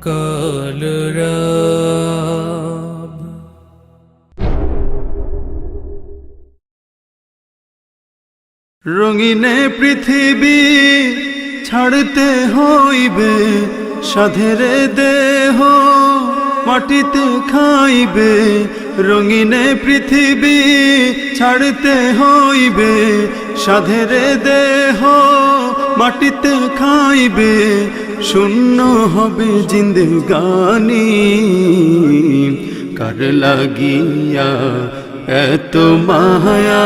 কালরাব রঙিনে পৃথিবী ছাড়তে হইবে, সাধের দেহ মাটিতে খাইবে। রঙিনে পৃথিবী ছাড়তে হইবে, সাধের দেহ মাটিতে খাইবে। শূন্য হবে জিন্দেগানি, কার লাগিয়া এত মায়া,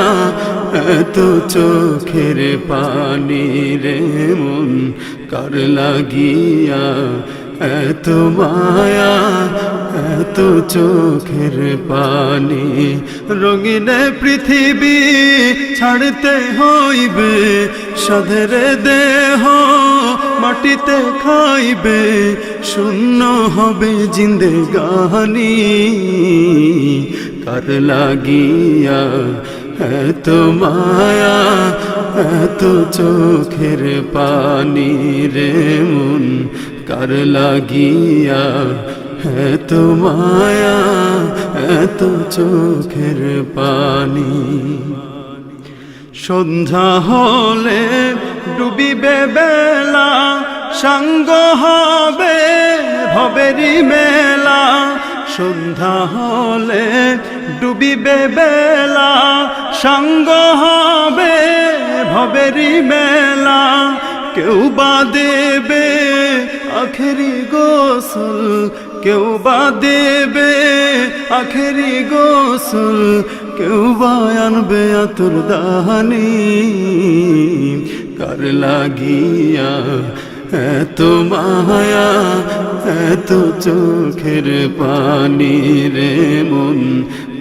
এত চোখের পানি রে মন, কার লাগিয়া এত মায়া, এত চোখের পানি। রঙিনে পৃথিবী ছাড়তে হইবে, সাধের দেহ মাটিতে খাইবে। শূন্য হবে জিন্দেগানি, কার লাগিয়া এত মায়া, এত চোখের পানি রে মন, কার লাগিয়া এত মায়া, এত চোখের পানি। সন্ধ্যা হলে ডুবিবে বেলা, সাঙ্গ হবে ভবেরি মেলা। সন্ধ্যা হলে ডুবিবে বেলা, সাঙ্গ হবে ভবেরি মেলা। কেউ বা দেবে আখেরি গোসল, কেউ বা দেবে আখেরি গোসল, কেউ বা আনবে আতর দাহানি। কার লাগিয়া এত মায়া, এত চোখের পানি রে মন,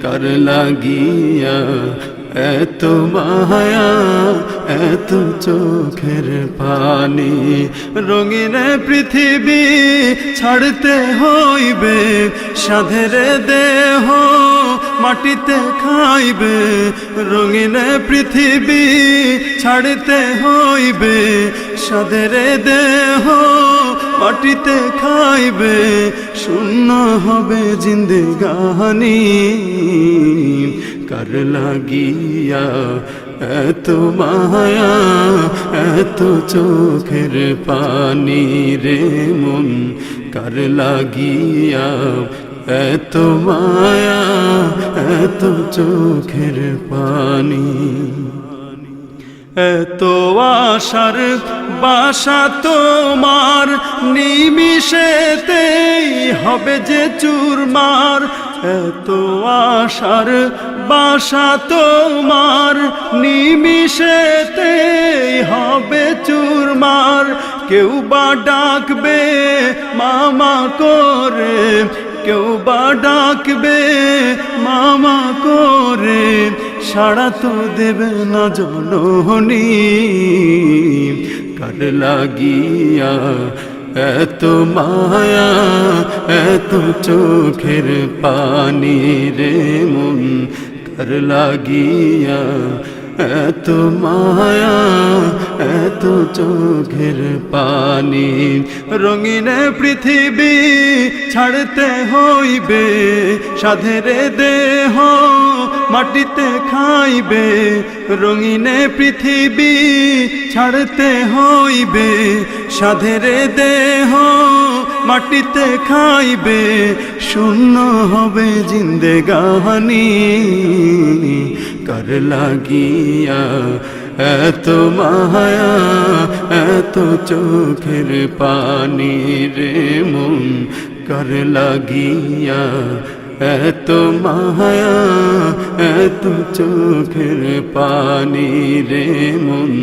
কার লাগিয়া এত মায়া, এত চোখের পানি। রঙিনে পৃথিবী ছাড়তে হইবে, সাধের দেহ মাটিতে খাইবে। রঙিনে পৃথিবী ছাড়তে হইবে, সাধের দেহ মাটিতে খাইবে। শূন্য হবে জিন্দেগানি, কার লাগিয়া এত মায়া, এত চোখের পানি রে মন, কার লাগিয়া এত মায়া, এত চোখের পানি। এত আশার বাসা তোমার, নিমিষেতেই হবে যে চুরমার। এত আশার বাসা তোমার, নিমিষেতেই হবে চুরমার। কেউ বা ডাকবে মামা করে, কেউ বা ডাকবে মামা করে, সাড়া তো দেবে না জননী। কার লাগিয়া এত মায়া, এত চোখের পানি রে মন, কার লাগিয়া এত মায়া, এত চোখের পানি। রঙিনে পৃথিবী ছাড়তে হইবে, সাধের দেহ মাটিতে খাইবে। রঙিনে পৃথিবী ছাড়তে হইবে, সাধের দেহ মাটিতে খাইবে। শূন্য হবে জিন্দেগানি, কার লাগিয়া এত মায়া, এত চোখের পানি রে মন, কার লাগিয়া এত মায়া, এত চোখের পানি রে মন,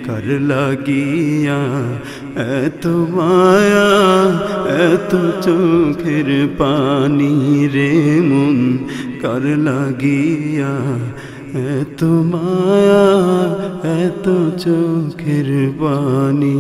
কার লাগিয়া এত মায়া, এত চোখের পানি রে মন, কার লাগিয়া এত মায়া, এত চোখের পানি।